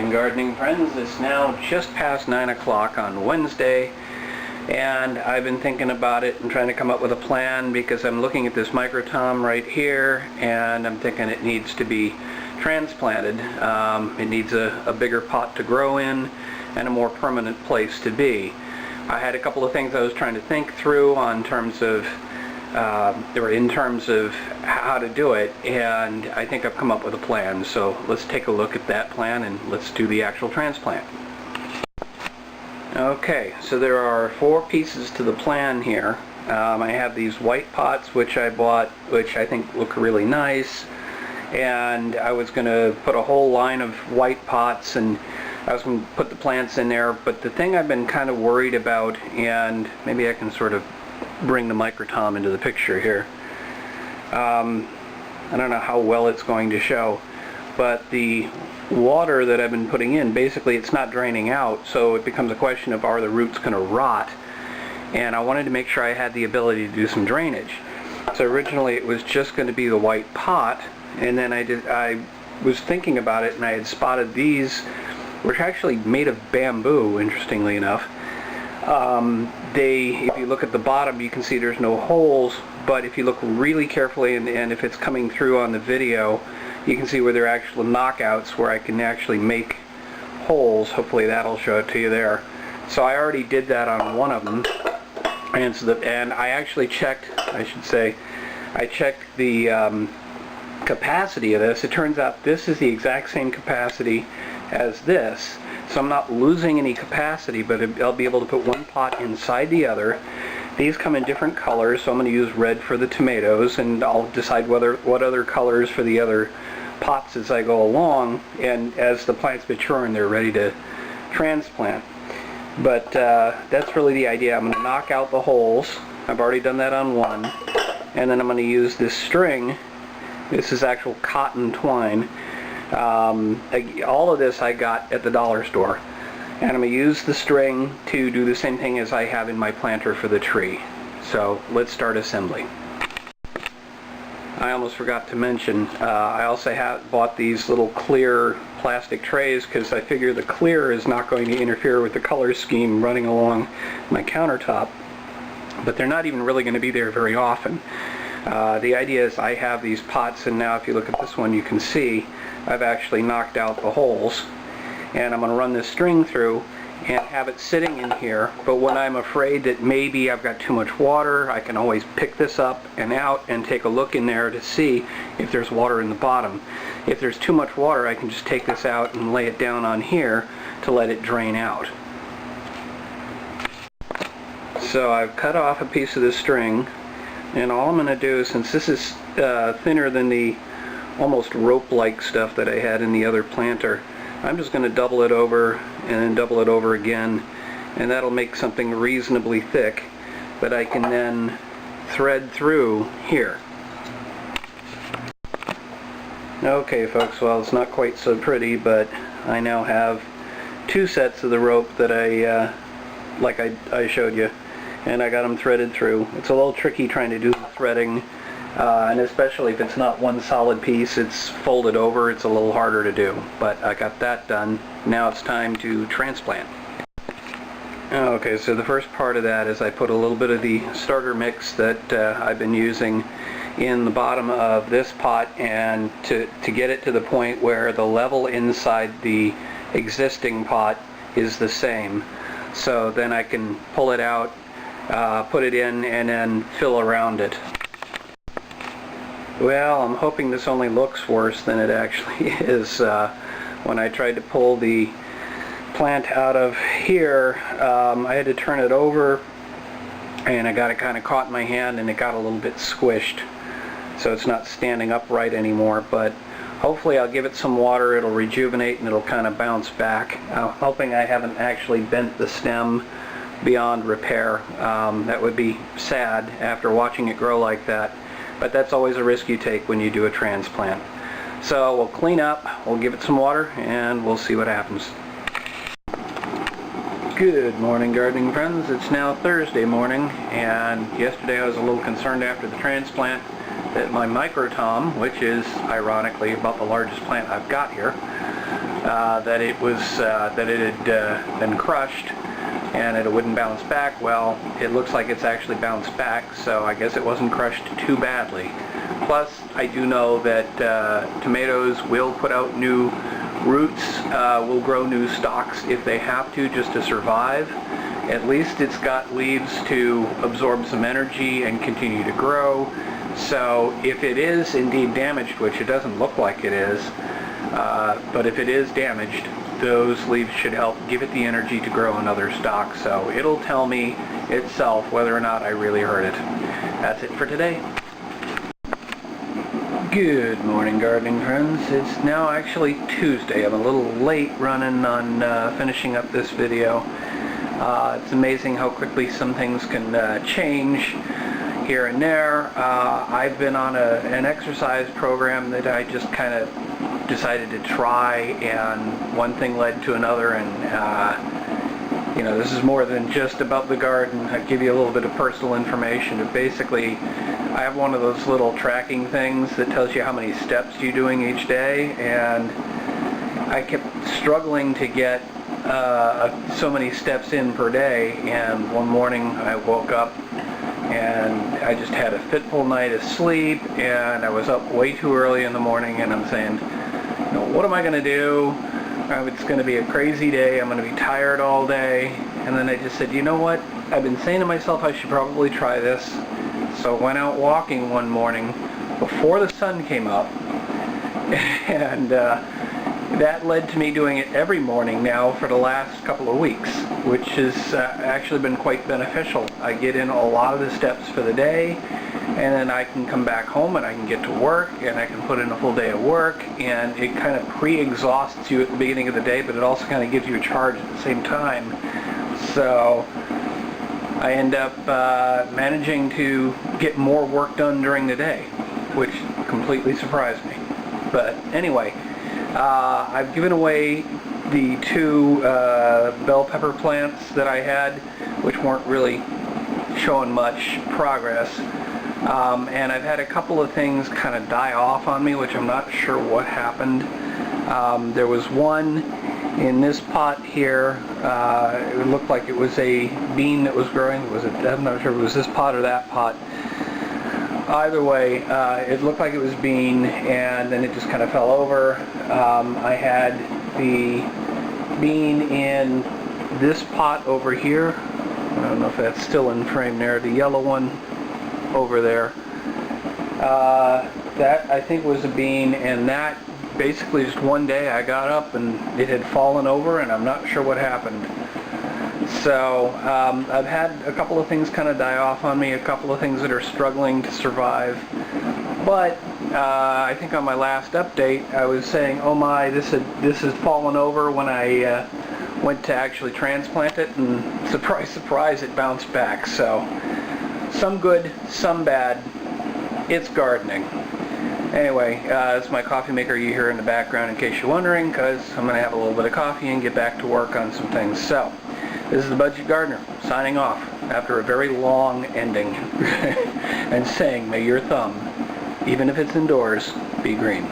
morning, gardening friends. It's now just past 9 o'clock on Wednesday, and I've been thinking about it and trying to come up with a plan because I'm looking at this microtom right here, and I'm thinking it needs to be transplanted. It needs a bigger pot to grow in and a more permanent place to be. I had a couple of things I was trying to think through in terms of how to do it, and I think I've come up with a plan. So let's take a look at that plan and let's do the actual transplant. Okay, so there are 4 pieces to the plan here. I have these white pots which I bought, which I think look really nice, and I was going to put a whole line of white pots and I was going to put the plants in there, but the thing I've been kind of worried about, and maybe I can sort of bring the microtom into the picture here. I don't know how well it's going to show, but the water that I've been putting in, basically it's not draining out, so it becomes a question of, are the roots going to rot? And I wanted to make sure I had the ability to do some drainage. So originally it was just going to be the white pot, and then I was thinking about it, and I had spotted these, which are actually made of bamboo, interestingly enough. If you look at the bottom, you can see there's no holes, but if you look really carefully, and if it's coming through on the video, you can see where there are actual knockouts where I can actually make holes. Hopefully that'll show it to you there. So I already did that on one of them, and I actually checked, I checked the capacity of this. It turns out this is the exact same capacity as this. So I'm not losing any capacity, but I'll be able to put one pot inside the other. These come in different colors, so I'm going to use red for the tomatoes, and I'll decide what other colors for the other pots as I go along, and as the plants mature and they're ready to transplant. But that's really the idea. I'm going to knock out the holes. I've already done that on one, and then I'm going to use this string. This is actual cotton twine. All of this I got at the dollar store, and I'm going to use the string to do the same thing as I have in my planter for the tree. So let's start assembly. I almost forgot to mention, I also bought these little clear plastic trays because I figure the clear is not going to interfere with the color scheme running along my countertop, but they're not even really going to be there very often. The idea is I have these pots, and now if you look at this one, you can see I've actually knocked out the holes, and I'm going to run this string through and have it sitting in here. But when I'm afraid that maybe I've got too much water, I can always pick this up and out and take a look in there to see if there's water in the bottom. If there's too much water, I can just take this out and lay it down on here to let it drain out. So I've cut off a piece of the string, and all I'm going to do, since this is thinner than the almost rope-like stuff that I had in the other planter, I'm just going to double it over and then double it over again, and that'll make something reasonably thick that I can then thread through here. Okay folks, well, it's not quite so pretty, but I now have 2 sets of the rope that I showed you, and I got them threaded through. It's a little tricky trying to do the threading, and especially if it's not one solid piece, it's folded over, it's a little harder to do. But I got that done. Now it's time to transplant. Okay, so the first part of that is I put a little bit of the starter mix that I've been using in the bottom of this pot, and to get it to the point where the level inside the existing pot is the same. So then I can pull it out, put it in, and then fill around it. Well, I'm hoping this only looks worse than it actually is. When I tried to pull the plant out of here, I had to turn it over, and I got it kind of caught in my hand, and it got a little bit squished. So it's not standing upright anymore, but hopefully I'll give it some water, it'll rejuvenate, and it'll kind of bounce back. I'm hoping I haven't actually bent the stem beyond repair. That would be sad after watching it grow like that. But that's always a risk you take when you do a transplant. So we'll clean up, we'll give it some water, and we'll see what happens. Good morning, gardening friends. It's now Thursday morning, and yesterday I was a little concerned after the transplant that my microtom, which is ironically about the largest plant I've got here, that it had been crushed and it wouldn't bounce back. Well, it looks like it's actually bounced back, so I guess it wasn't crushed too badly. Plus, I do know that tomatoes will put out new roots, will grow new stalks if they have to, just to survive. At least it's got leaves to absorb some energy and continue to grow. So if it is indeed damaged, which it doesn't look like it is, but if it is damaged, those leaves should help give it the energy to grow another stalk. So it'll tell me itself whether or not I really hurt it. That's it for today. Good morning, gardening friends. It's now actually Tuesday. I'm a little late running on finishing up this video. It's amazing how quickly some things can change here and there. I've been on an exercise program that I just kind of decided to try, and one thing led to another, and you know, this is more than just about the garden. I'll give you a little bit of personal information. But basically, I have one of those little tracking things that tells you how many steps you're doing each day, and I kept struggling to get so many steps in per day, and one morning I woke up and I just had a fitful night of sleep, and I was up way too early in the morning, and I'm saying, you know, what am I going to do? It's going to be a crazy day. I'm going to be tired all day. And then I just said, you know what? I've been saying to myself I should probably try this. So I went out walking one morning before the sun came up, and that led to me doing it every morning now for the last couple of weeks, which has actually been quite beneficial. I get in a lot of the steps for the day, and then I can come back home and I can get to work, and I can put in a full day of work, and it kind of pre-exhausts you at the beginning of the day, but it also kind of gives you a charge at the same time. So I end up managing to get more work done during the day, which completely surprised me. But anyway, I've given away the two bell pepper plants that I had, which weren't really showing much progress. And I've had a couple of things kind of die off on me, which I'm not sure what happened. There was one in this pot here. It looked like it was a bean that was growing. I'm not sure if it was this pot or that pot. Either way, it looked like it was bean, and then it just kind of fell over. I had the bean in this pot over here. I don't know if that's still in frame there. The yellow one over there. That I think was a bean, and that basically just one day I got up and it had fallen over, and I'm not sure what happened. So I've had a couple of things kind of die off on me, a couple of things that are struggling to survive. But I think on my last update I was saying, oh my, this has fallen over when I went to actually transplant it, and surprise, surprise, it bounced back. So some good, some bad. It's gardening. Anyway, it's my coffee maker you hear in the background in case you're wondering, because I'm going to have a little bit of coffee and get back to work on some things. So, this is the Budget Gardener signing off after a very long ending and saying, may your thumb, even if it's indoors, be green.